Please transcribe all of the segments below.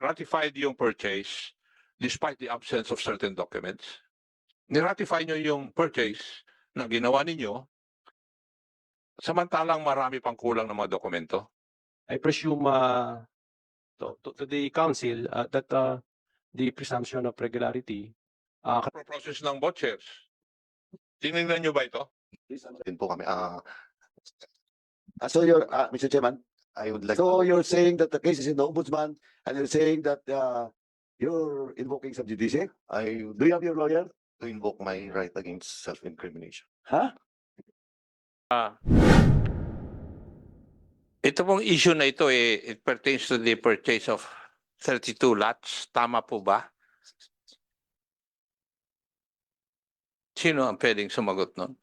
ratified yung purchase despite the absence of certain documents. Niratify nyo yung purchase na ginawa ninyo samantalang marami pang kulang ng mga dokumento. I presume to the council that the presumption of regularity Process ng vouchers. Tinignan nyo ba ito? Din po kami. So you're, Mr. Chairman, I would like so you're saying that the case is in the ombudsman and you're saying that you're invoking sub judice? I would Do you have your lawyer? to invoke my right against self-incrimination. Huh? Ito pong issue na ito, it pertains to the purchase of 32 lots. Tama po ba? Sino ang pwedeng sumagot nun?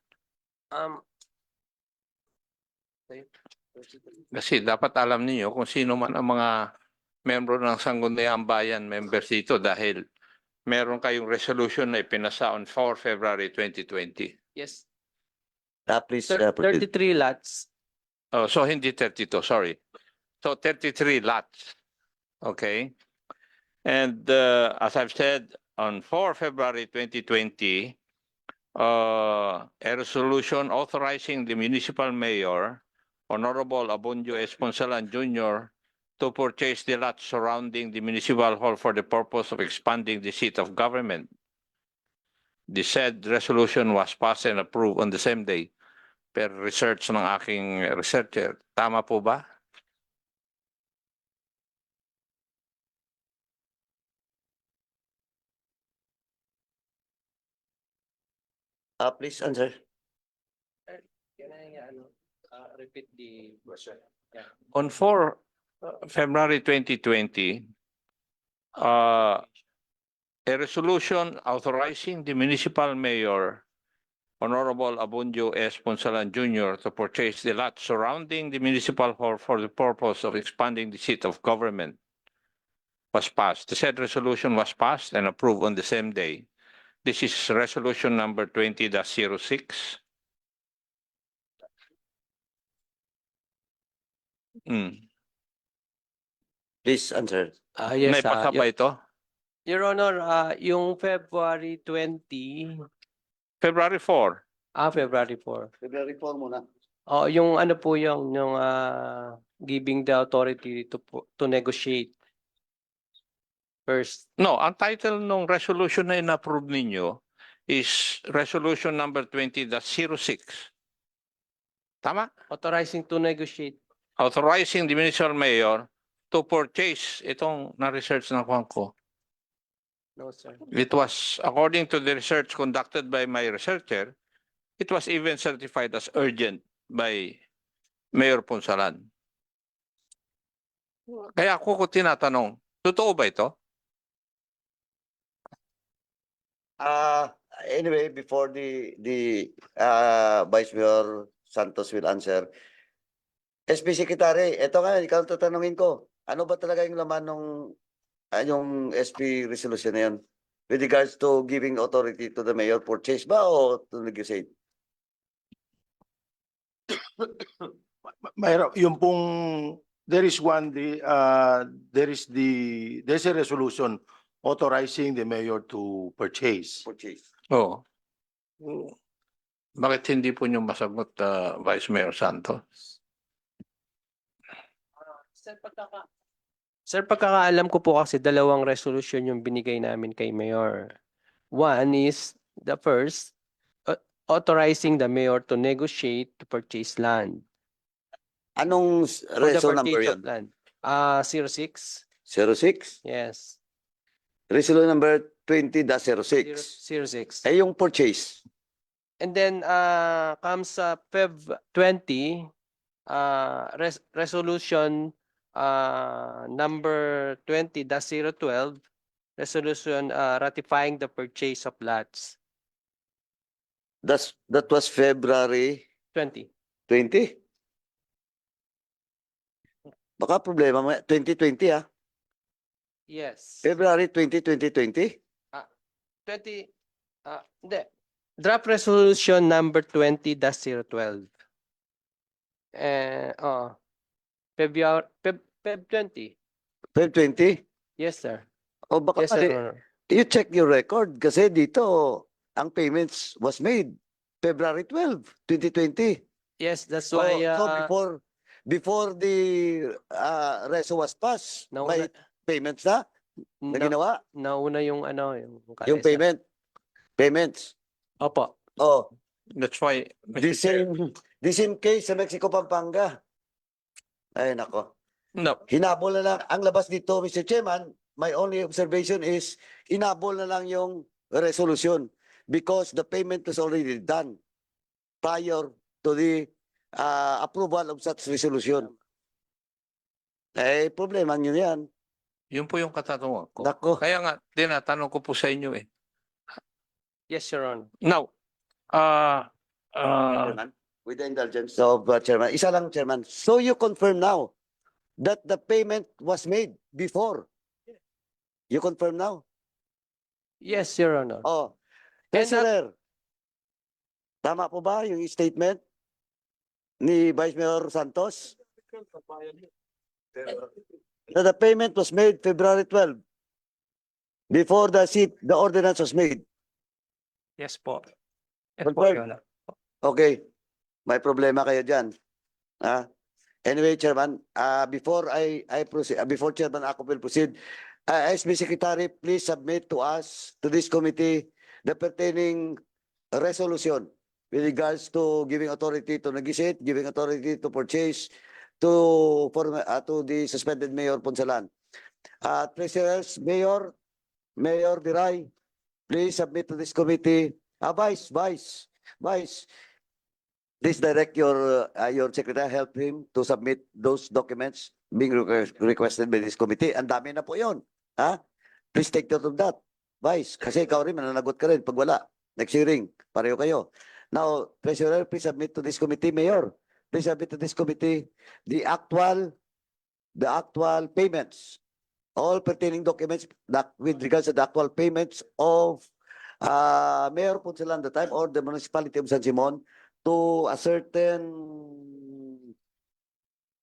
Kasi dapat alam niyo kung sino man ang mga membro ng Sangguniang Bayan members dito dahil meron kayong resolution na ipinasa on 4 February 2020. Yes. Please, 33 lots. Oh, so hindi 32, sorry. So 33 lots. Okay. And as I've said, on 4 February 2020, a resolution authorizing the municipal mayor, Honorable Abundio Esponsalan Jr., to purchase the lots surrounding the municipal hall for the purpose of expanding the seat of government. The said resolution was passed and approved on the same day per research ng aking researcher. Tama po ba? please answer. Can I repeat the question? On 4 February 2020, a resolution authorizing the municipal mayor, Honorable Abundio S. Ponsalan Jr. to purchase the lot surrounding the municipal hall for the purpose of expanding the seat of government was passed. The said resolution was passed and approved on the same day. This is resolution number 20-06. Please answer. Yes, Naipasa ba ito? Your Honor, yung February 20, February 4. February 4. February 4 muna. Oh, yung ano po yung giving the authority to negotiate first. No, ang title ng resolution na in-approve ninyo is resolution number 20-06. Tama? Authorizing to negotiate. Authorizing the municipal mayor to purchase itong na-research ng Juan ko. No, sir. It was, according to the research conducted by my researcher, it was even certified as urgent by Mayor Ponsalan. Kaya ako ko tinatanong, totoo ba ito? Anyway, before the Vice Mayor Santos will answer, SP Secretary, ito nga, ikaw ang tatanungin ko. Ano ba talaga yung laman ng yung SP resolution na yun? With regards to giving authority to the mayor, purchase ba o to negotiate? Mayroon yung pong there's a resolution authorizing the mayor to purchase. Purchase. Oo. Bakit hindi po nyo masagot, Vice Mayor Santos? Sir, pagkakaalam ko po kasi dalawang resolution yung binigay namin kay Mayor. One is the first, authorizing the mayor to negotiate to purchase land. Anong For the reso number purchase yun? of land. 06. 06? Yes. Resolution number 20-06. 06. Eh yung purchase. And then comes Feb 20 resolution number 20-012, resolution ratifying the purchase of lots. That was February 20. 20? Baka problema mo, 2020 ah. Yes. February 20, 2020? 20 hindi. Draft resolution number 20-012. February Feb 20. Feb 20? Yes, sir. O baka Yes, sir, mali. Your Honor. You check your record kasi dito ang payments was made February 12, 2020. Yes, that's So, why before the reso was passed, nauna, may payments na ginawa? nauna yung ano, yung Yung kalesa. payments. Opo. Oh, That's why, the Mr. Chair. same case sa Mexico, Pampanga. Ay, nako. No, Hinabol na lang. Ang labas dito, Mr. Chairman, my only observation is, hinabol na lang yung resolution because the payment was already done prior to the approval of such resolution. Eh, problema nyo yan. yun po yung katanungan ko. Nako. Kaya nga, tinatanong ko po sa inyo eh. Yes, Your Honor. Now, Chairman, with the indulgence of Chairman. Isa lang, Chairman. So you confirm now that the payment was made before? You confirm now? Yes, Your Honor. Oh, And Treasurer, tama po ba yung statement ni Vice Mayor Santos? That the payment was made February 12 before the ordinance was made. Yes po. Confirm. Okay. May problema kayo dyan. Anyway, Chairman, before I proceed, before Chairman ako will proceed, SB Secretary, please submit to us, to this committee, the pertaining resolution with regards to giving authority to negotiate, giving authority to purchase to the suspended Mayor Ponsalan. Treasurers, Mayor Diray, please submit to this committee. Vice, please direct your secretary, help him to submit those documents being requested by this committee. Ang dami na po yun. Please take note of that. Vice, kasi ikaw rin, mananagot ka rin pag wala. Next hearing, pareho kayo. Now, Treasurer, please submit to this committee. Mayor, please submit to this committee the actual payments, all pertaining documents that with regards to the actual payments of Mayor Ponsalan the time or the municipality of San Simon to a certain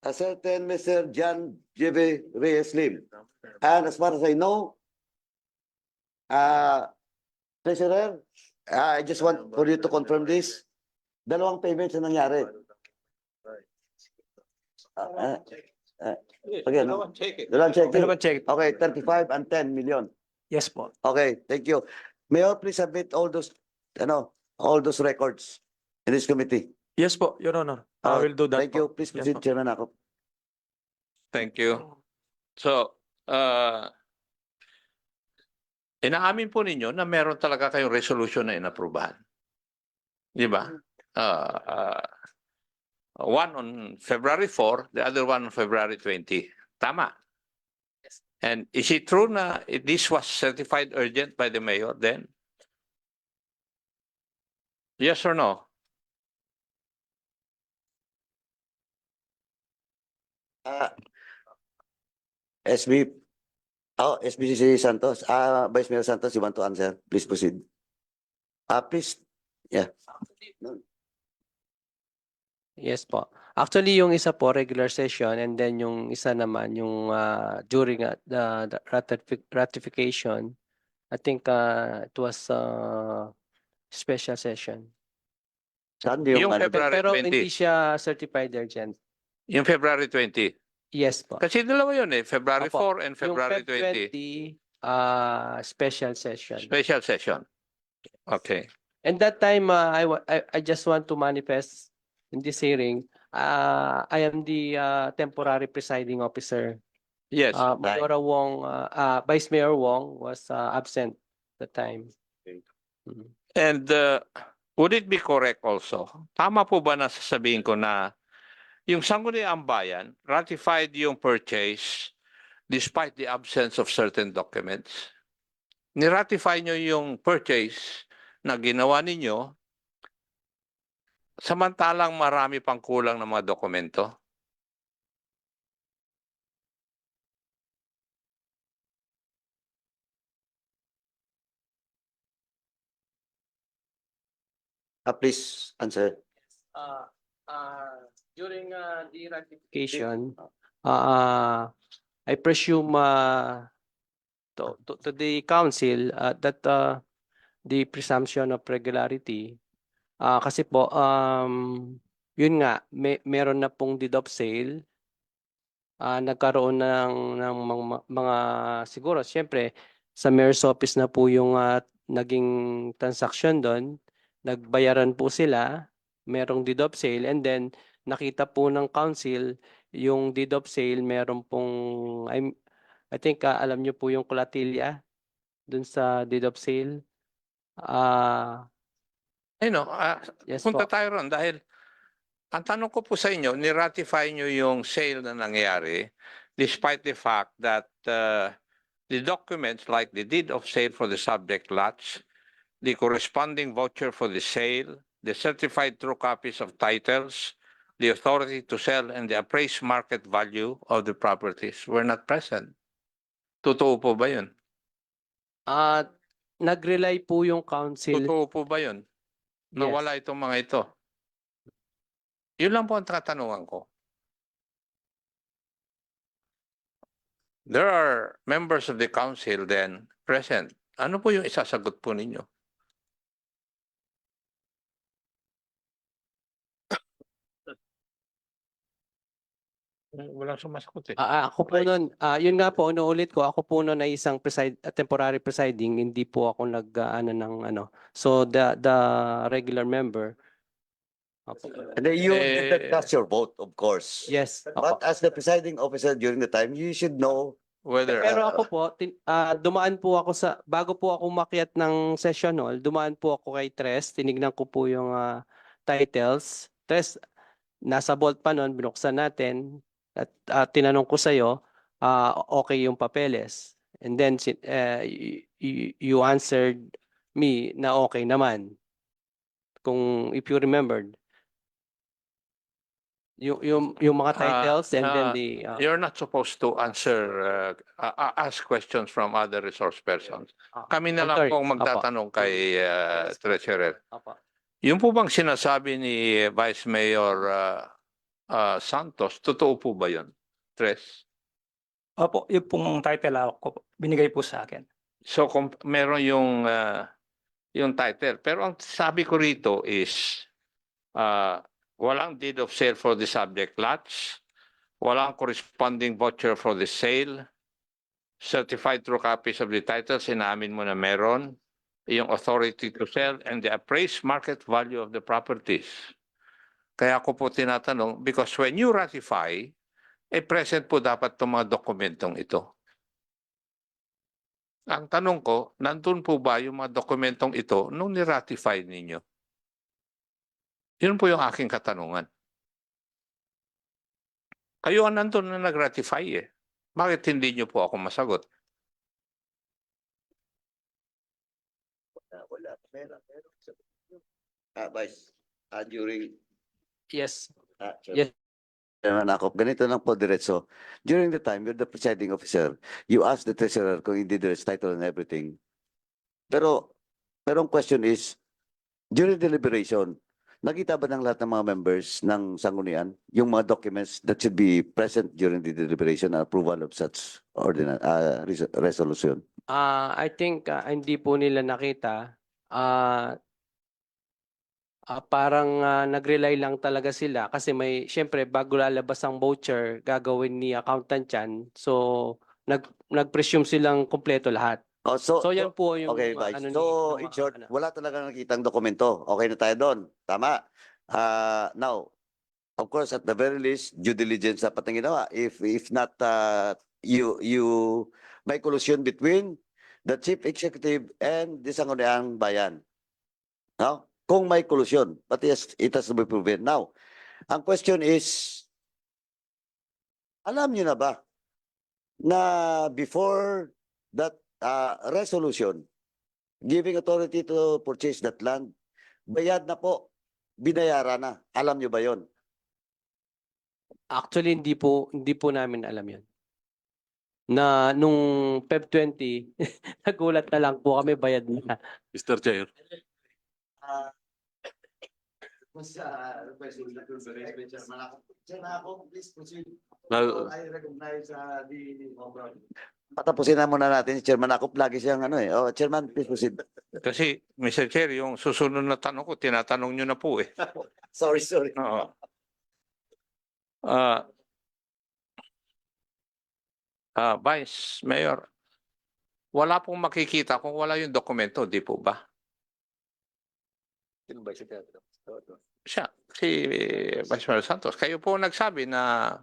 Mr. John J.B. Reyes Lim. And as far as I know, Treasurer, I just want for you to confirm this. Dalawang payments na nangyari. Okay, no? Dalawang check. Okay, 35 and 10 million. Yes po. Okay, thank you. Mayor, please submit all those records in this committee. Yes po, Your Honor. Ah, I will do that Thank you. po. Please Yes proceed, po. Chairman ako. thank you. So, inaamin po ninyo na meron talaga kayong resolution na inaprubahan. Di ba? One on February 4, the other one on February 20. Tama. And is it true na this was certified urgent by the mayor then? Yes or no? SBC Santos. Vice Mayor Santos, you want to answer? Please proceed. Please. Yes po. Actually, yung isa po regular session and then yung isa naman yung during the ratification, I think it was special session. Saan yung Yung ano? February Pero 20. hindi siya certified urgent. Yung February 20. Yes po. Kasi dalawa yun eh, February Opo. 4 and Yung February Feb 20. 20 special session. Special session. Okay. And that time, I just want to manifest in this hearing, I am the temporary presiding officer. Yes. Mayor Wong, Vice Mayor Wong was absent the time. Mhm. And would it be correct also? Tama po ba na sasabihin ko na yung Sangguniang Bayan ratified yung purchase despite the absence of certain documents? Ni-ratify nyo yung purchase na ginawa ninyo samantalang marami pang kulang ng mga dokumento? Please answer. During the ratification, I presume to the council that the presumption of regularity kasi po yun nga meron na pong deed of sale, nagkaroon ng mga siguro siyempre sa mayor's office na po yung naging transaction doon, nagbayaran po sila, merong deed of sale, and then nakita po ng council yung deed of sale, meron pong I think alam niyo po yung kulatilya dun sa deed of sale. Yes punta po. tayo ron dahil ang tanong ko po sa inyo, ni-ratify nyo yung sale na nangyari despite the fact that the documents like the deed of sale for the subject lots, the corresponding voucher for the sale, the certified true copies of titles, the authority to sell, and the appraised market value of the properties were not present. Totoo po ba yun? Nag-rely po yung council. Totoo po ba yun? Nawala itong mga ito. Yun lang po ang katanungan ko. There are members of the council then present. Ano po yung isasagot po ninyo? Walang sumasagot eh. Ako po noon, yun nga po, ulit ko, ako po noon ay isang temporary presiding, hindi po ako ng ano. So the regular member. And then you did not Eh, cast your vote, of course. Yes. But as the presiding officer during the time, you should know. Whether, Pero ako po, dumaan po ako bago po ako umakyat ng session hall, dumaan po ako kay Tres, tinignan ko po yung titles. Tres, nasa vault pa noon, binuksan natin, at tinanong ko sa'yo, okay yung papeles. And then you answered me na okay naman. Kung if you remembered. Yung mga titles and then the you're not supposed to answer, ask questions from other resource persons. Kami na I'm lang sorry. pong magtatanong kay Treasurer. Apa. Yung po bang sinasabi ni Vice Mayor Santos, totoo po ba yun? Tres? Opo, yung pong title ako binigay po sa akin. So kung meron yung title. Pero ang sabi ko rito is walang deed of sale for the subject lots, walang corresponding voucher for the sale, certified true copies of the titles, inamin mo na meron, yung authority to sell, and the appraised market value of the properties. Kaya ako po tinatanong, because when you ratify, present po dapat itong mga dokumentong ito. Ang tanong ko, nandun po ba yung mga dokumentong ito nung ni-ratify ninyo? Yun po yung aking katanungan. Kayo ang nandun na nag-ratify eh. Bakit hindi nyo po ako masagot? Wala. Meron. Vice, during Yes. Yes. Ako, ganito lang po diretso. During the time, you're the presiding officer. You ask the treasurer kung hindi there is title and everything. Pero ang question is, during deliberation, nakita ba ng lahat ng mga members ng sanggunian yung mga documents that should be present during the deliberation and approval of such resolution? I think hindi po nila nakita. Parang nag-rely lang talaga sila kasi may syempre bago lalabas ang voucher gagawin ni accountant yan. So nag-presume silang kumpleto lahat. Oh, so yan po yung okay, Vice. ano So, in short, wala talaga nakitang dokumento. Okay na tayo doon. Tama. Now, of course, at the very least, due diligence dapat ang ginawa. If not, may collusion between the chief executive and the Sangguniang Bayan. No? Kung may collusion, but yes, it has to be proven. Now, ang question is, alam niyo na ba na before that resolution giving authority to purchase that land, bayad na po, binayaran na. Alam niyo ba yon? Actually hindi po namin alam 'yon. Na nung Feb 20 nagulat na lang po kami bayad na. Mr. Chair. Please proceed. Well, I recognize the Patapusin na muna natin si Chairman Akop. Lagi siyang ano eh. Oh, Chairman, please proceed. Kasi, Mr. Chair, yung susunod na tanong ko, tinatanong nyo na po eh. Sorry, sorry. Oo. Ah, Vice Mayor, wala pong makikita kung wala yung dokumento, di po ba? Siya, si Vice Mayor Santos, kayo po nagsabi na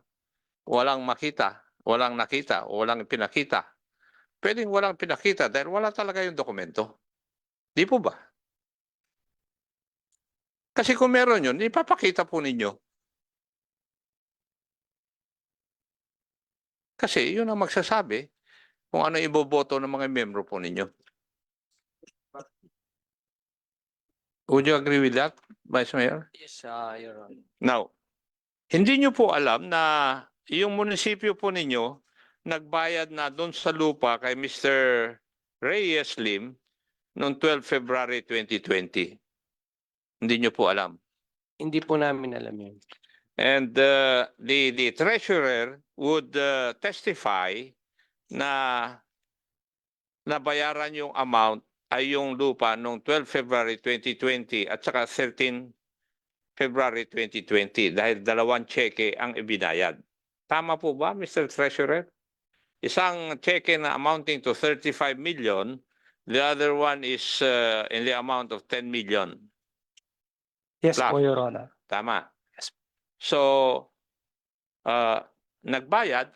walang makita, walang nakita, walang pinakita. Pwedeng walang pinakita dahil wala talaga yung dokumento. Di po ba? Kasi kung meron yun, ipapakita po ninyo. Kasi yun ang magsasabi kung ano iboboto ng mga membro po ninyo. Would you agree with that, Vice Mayor? Yes, Your Honor. Now, hindi nyo po alam na yung munisipyo po ninyo nagbayad na doon sa lupa kay Mr. Reyes Lim noong 12 February 2020. Hindi nyo po alam. Hindi po namin alam yun. And the treasurer would testify na nabayaran yung amount ay yung lupa noong 12 February 2020 at saka 13 February 2020 dahil dalawang cheque ang ibinayad. Tama po ba, Mr. Treasurer? Isang cheque na amounting to 35 million, the other one is in the amount of 10 million. Yes Plus. po, Your Honor. Tama. Yes. So, nagbayad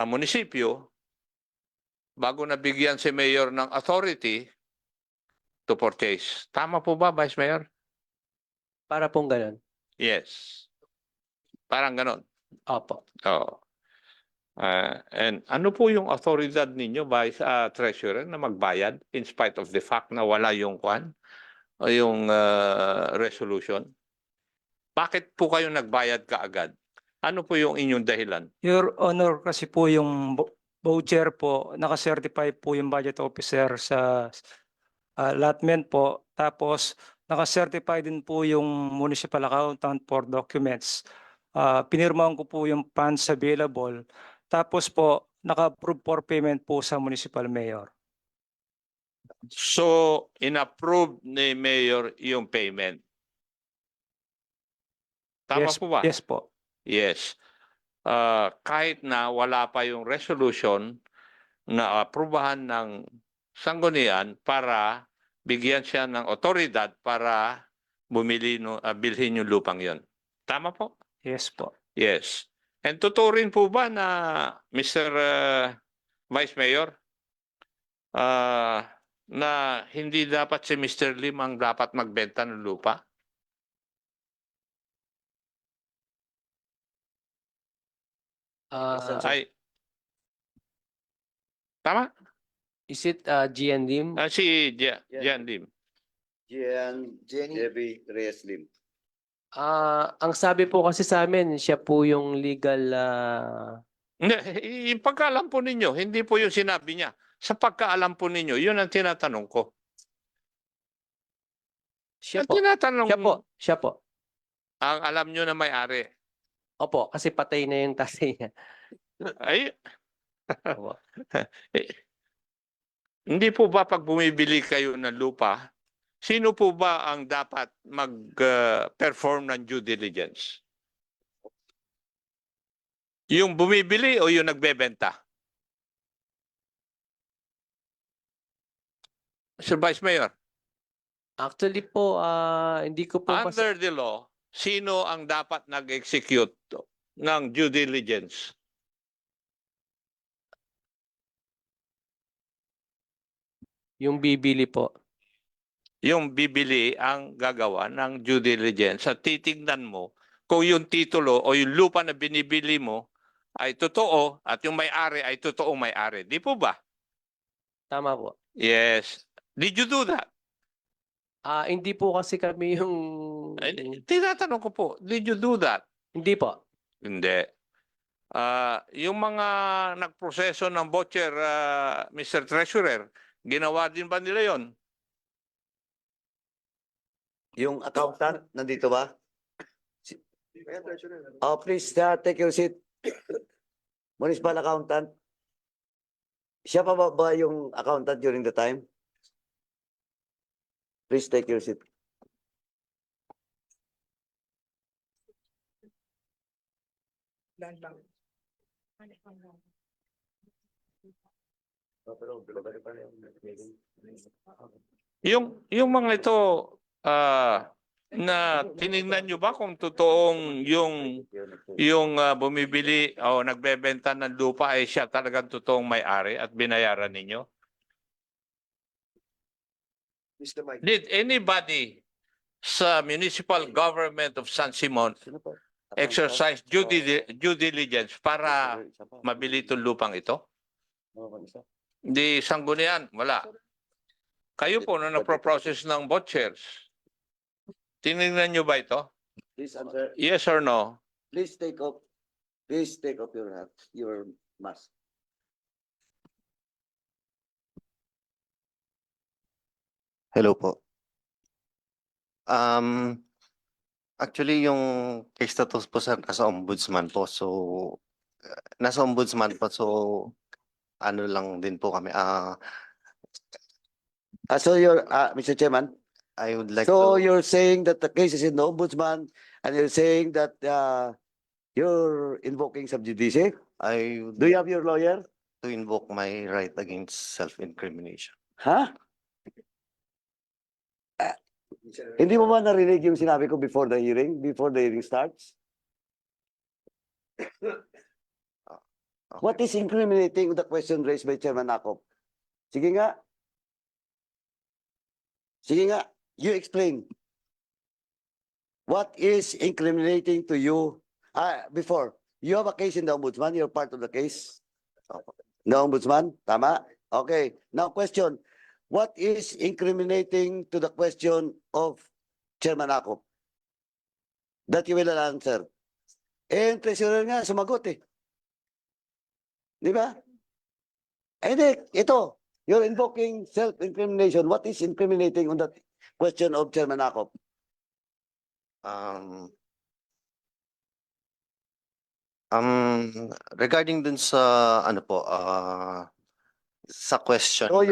ang munisipyo bago nabigyan si Mayor ng authority to purchase. Tama po ba, Vice Mayor? Para pong ganun. Yes. Parang ganon. Opo. Oo. And ano po yung authority ninyo, Vice Treasurer, na magbayad in spite of the fact na wala yung kwan o yung resolution? Bakit po kayo nagbayad kaagad? Ano po yung inyong dahilan? Your Honor, kasi po yung voucher po, nakacertify po yung budget officer sa allotment po. Tapos, nakacertify din po yung municipal accountant for documents. Pinirmahan ko po yung funds available. Tapos po, naka-approve for payment po sa municipal mayor. So, inapprove ni Mayor yung payment. Tama Yes, po ba? yes po. Yes. Kahit na wala pa yung resolution na aprubahan ng sanggunian para bigyan siya ng otoridad para bumili no, bilhin yung lupang yon. Tama po? Yes po. Yes. And totoo rin po ba na Mr. Vice Mayor na hindi dapat si Mr. Lim ang dapat magbenta ng lupa? Ay. Tama? Is it GN Lim? Si Jan Lim. Jenny Reyes Lim. Ang sabi po kasi sa amin, siya po yung legal Hindi, yung pagkaalam po ninyo, hindi po yung sinabi niya. Sa pagkaalam po ninyo, yun ang tinatanong ko. siya Ang po. tinatanong, Siya po. ang alam nyo na may-ari. Opo, kasi patay na yung tatay niya. Ay, Opo. hindi po ba pag bumibili kayo ng lupa, sino po ba ang dapat mag-perform ng due diligence? Yung bumibili o yung nagbebenta? Sir Vice Mayor, Actually po, hindi ko po under the law, sino ang dapat nag-execute ng due diligence? yung bibili po. Yung bibili ang gagawa ng due diligence at titignan mo kung yung titulo o yung lupa na binibili mo ay totoo at yung may-ari ay totoong may-ari. Di po ba? Tama po. Yes. Did you do that? Hindi po kasi kami yung... Tinatanong ko po, did you do that? Hindi po. Hindi. Yung mga nagproseso ng voucher, Mr. Treasurer, ginawa din ba nila yon? Yung accountant, nandito ba? Oh, please take your seat. Municipal accountant. Siya pa ba yung accountant during the time? Please take your seat. Yung mga ito, na tinignan nyo ba kung totoong yung bumibili o nagbebenta ng lupa ay siya talagang totoong may-ari at binayaran ninyo? Did anybody sa municipal government of San Simon Sino po? exercise due diligence para mabili itong lupang ito? Di sanggunian, wala. Kayo po na nagpo-process ng vouchers. Tinignan nyo ba ito? Please answer. Yes or no? Please take off your hat, your mask. Hello po. Actually, yung case na to po sir, nasa ombudsman po. So, nasa ombudsman po. So, ano lang din po kami. So you're, Mr. Chairman, I would like so to... you're saying that the case is in the ombudsman and you're saying that you're invoking sub judice? I would Do you have your lawyer? to invoke my right against self-incrimination. Ha? Hindi mo ba narinig yung sinabi ko before the hearing starts? What is incriminating the question raised by Chairman Akop? Sige nga. Sige nga, you explain. What is incriminating to you? Before, you have a case in the ombudsman, you're part of the case? The ombudsman, tama? Okay, now question. What is incriminating to the question of Chairman Akop? That you will answer. Eh, yung treasurer nga, sumagot eh. Di ba? Eh, ito, you're invoking self-incrimination. What is incriminating on that question of Chairman Akop? Regarding dun sa, ano po, sa question. So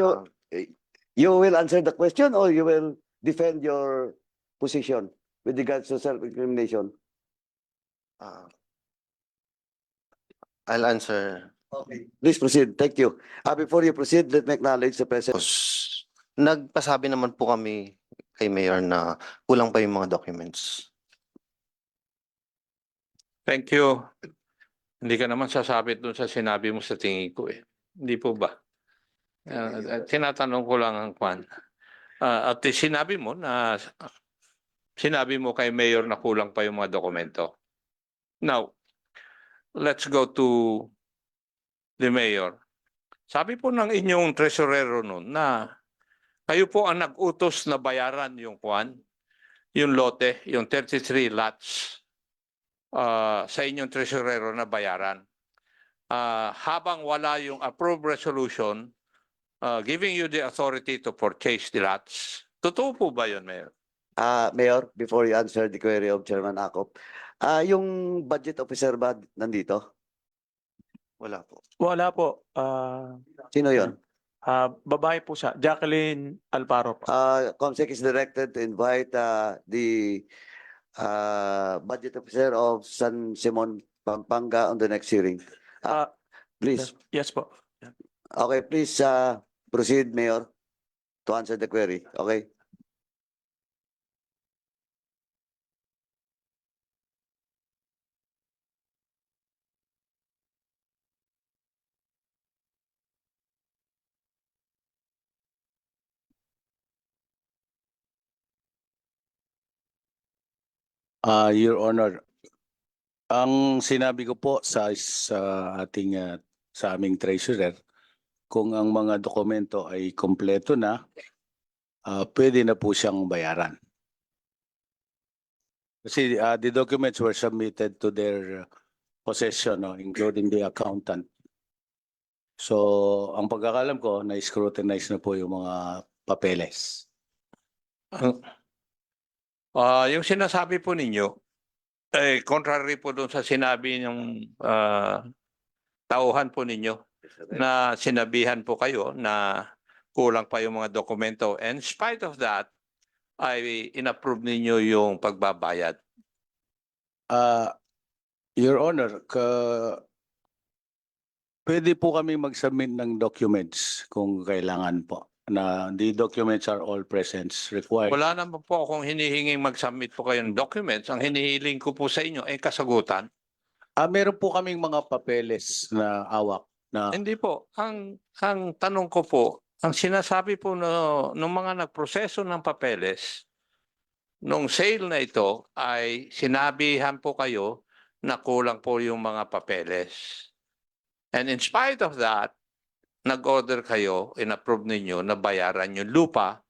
you will answer the question or you will defend your position with regards to self-incrimination? I'll answer. Okay. Please proceed. Thank you. Before you proceed, let me acknowledge the presence. Nagpasabi naman po kami kay Mayor na kulang pa yung mga documents. Thank you. Hindi ka naman sasabit dun sa sinabi mo sa tingin ko eh. Hindi po ba? Tinatanong ko lang ang kwan. At sinabi mo kay Mayor na kulang pa yung mga dokumento. Now, let's go to the Mayor. Sabi po ng inyong tresurero noon na kayo po ang nag-utos na bayaran yung kwan, yung lote, yung 33 lots sa inyong tresurero na bayaran. Habang wala yung approved resolution giving you the authority to purchase the lots. Totoo po ba yun, Mayor? Mayor, before you answer the query of Chairman Akop, yung budget officer ba nandito? Wala po. Wala po. Sino yon? Babae po siya, Jacqueline Alvaro po. COMSEC is directed to invite the budget officer of San Simon, Pampanga on the next hearing. Please. Yes po. Okay, please proceed, Mayor, to answer the query. Okay? Your Honor, ang sinabi ko po sa ating sa aming treasurer, kung ang mga dokumento ay kompleto na, pwede na po siyang bayaran. Kasi the documents were submitted to their possession, no, including the accountant. So, ang pagkakalam ko, na-scrutinize na po yung mga papeles. Yung sinasabi po ninyo, contrary po doon sa sinabi ng tauhan po ninyo, na sinabihan po kayo na kulang pa yung mga dokumento. And in spite of that, ay inapprove ninyo yung pagbabayad. Your Honor, pwede po kami mag-submit ng documents kung kailangan po. Na the documents are all presents required. Wala naman po akong hinihinging mag-submit po kayo ng documents. Ang hinihiling ko po sa inyo ay kasagutan. Meron po kaming mga papeles na awak na Hindi po. Ang tanong ko po, ang sinasabi po ng mga nagproseso ng papeles, nung sale na ito ay sinabihan po kayo na kulang po yung mga papeles. And in spite of that, nag-order kayo, in-approve ninyo na bayaran yung lupa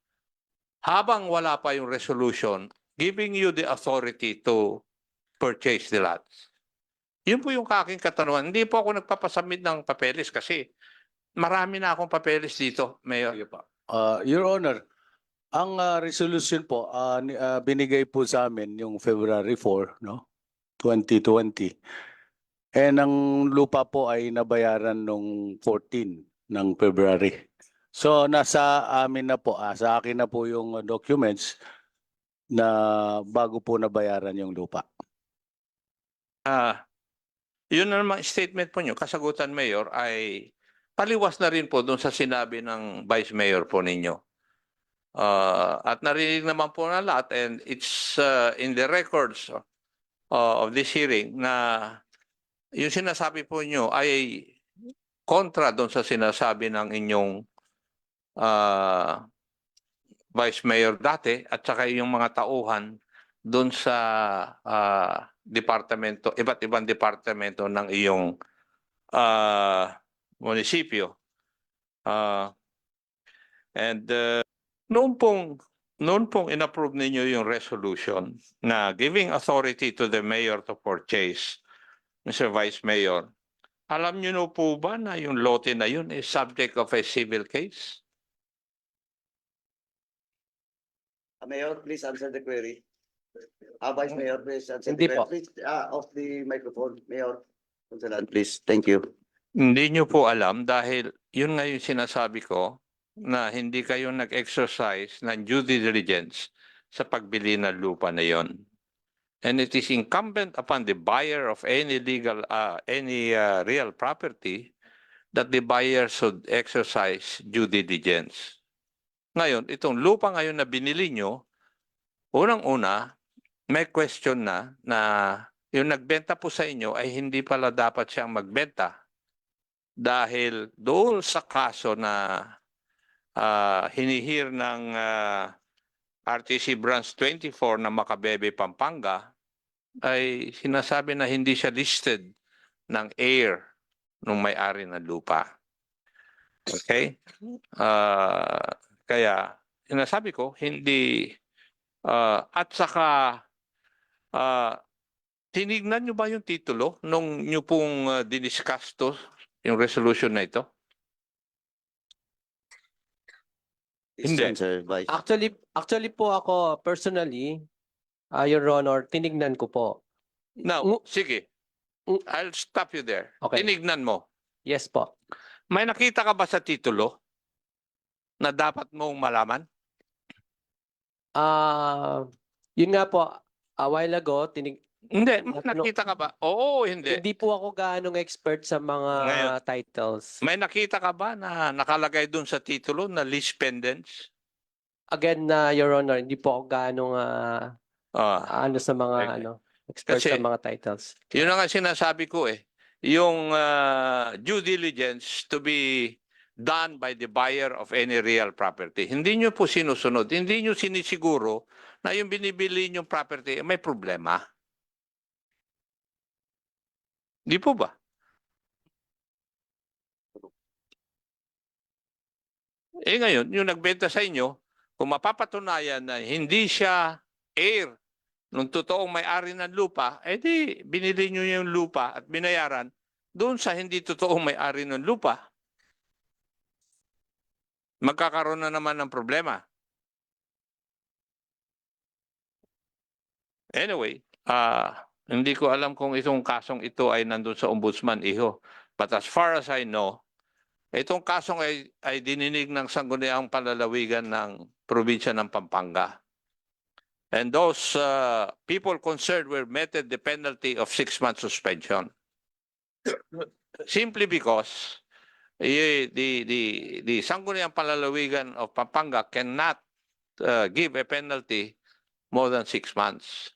habang wala pa yung resolution giving you the authority to purchase the lots. Yun po yung aking katanungan. Hindi po ako nagpapasubmit ng papeles kasi marami na akong papeles dito, Mayor. Your Honor, ang resolution po binigay po sa amin yung February 4, no? 2020. And ang lupa po ay nabayaran nung 14 ng February. So nasa amin na po, sa akin na po yung documents na bago po nabayaran yung lupa. Yun na naman statement po nyo, kasagutan Mayor, ay paliwas na rin po doon sa sinabi ng Vice Mayor po ninyo. At narinig naman po na lahat and it's in the records of this hearing na yung sinasabi po nyo ay kontra doon sa sinasabi ng inyong Vice Mayor dati at saka yung mga tauhan doon sa departamento, iba't ibang departamento ng iyong munisipyo. Noon pong inapprove ninyo yung resolution na giving authority to the mayor to purchase, Mr. Vice Mayor, alam niyo no po ba na yung lote na yun is subject of a civil case? Mayor, please answer the query. Vice Mayor, please answer Hindi the po. query. Please, off the microphone. Mayor, Consulan, please. Thank you. Hindi niyo po alam dahil yun nga yung sinasabi ko na hindi kayo nag-exercise ng due diligence sa pagbili ng lupa na yon. And it is incumbent upon the buyer of any real property that the buyer should exercise due diligence. Ngayon, itong lupa ngayon na binili nyo, unang-una, may question na yung nagbenta po sa inyo ay hindi pala dapat siyang magbenta dahil doon sa kaso na hinihir ng RTC Branch 24 na Macabebe, Pampanga, ay sinasabi na hindi siya listed ng heir nung may-ari ng lupa. Okay? Kaya, sinasabi ko, hindi, at saka, tinignan nyo ba yung titulo nung nyo pong diniscuss to, yung resolution na ito? Please Hindi. answer, Vice. Actually po ako personally, Your Honor, tinignan ko po. Now, sige. I'll stop you there. Okay. Tinignan mo. Yes po. May nakita ka ba sa titulo na dapat mong malaman? Yun nga po, a while ago, Hindi. May nakita ka ba? Oo, hindi. hindi po ako gaanong expert sa mga Ngayon. titles. May nakita ka ba na nakalagay dun sa titulo na lease pendants? Again, Your Honor, hindi po ako gaanong ano sa mga Okay. expert Kasi- sa mga titles. Yun ang nga sinasabi ko eh. Yung due diligence to be done by the buyer of any real property. Hindi nyo po sinusunod. Hindi nyo sinisiguro na yung binibili nyong property may problema. Di po ba? Ngayon, yung nagbenta sa inyo, kung mapapatunayan na hindi siya heir nung totoong may-ari ng lupa, di binili nyo yung lupa at binayaran doon sa hindi totoong may-ari ng lupa. Magkakaroon na naman ng problema. Anyway, hindi ko alam kung itong kasong ito ay nandun sa ombudsman, iho. But as far as I know, Itong kasong ay dininig ng Sangguniang Panlalawigan ng probinsya ng Pampanga. And those people concerned were meted the penalty of 6 months suspension. Simply because the Sangguniang Panlalawigan of Pampanga cannot give a penalty more than 6 months.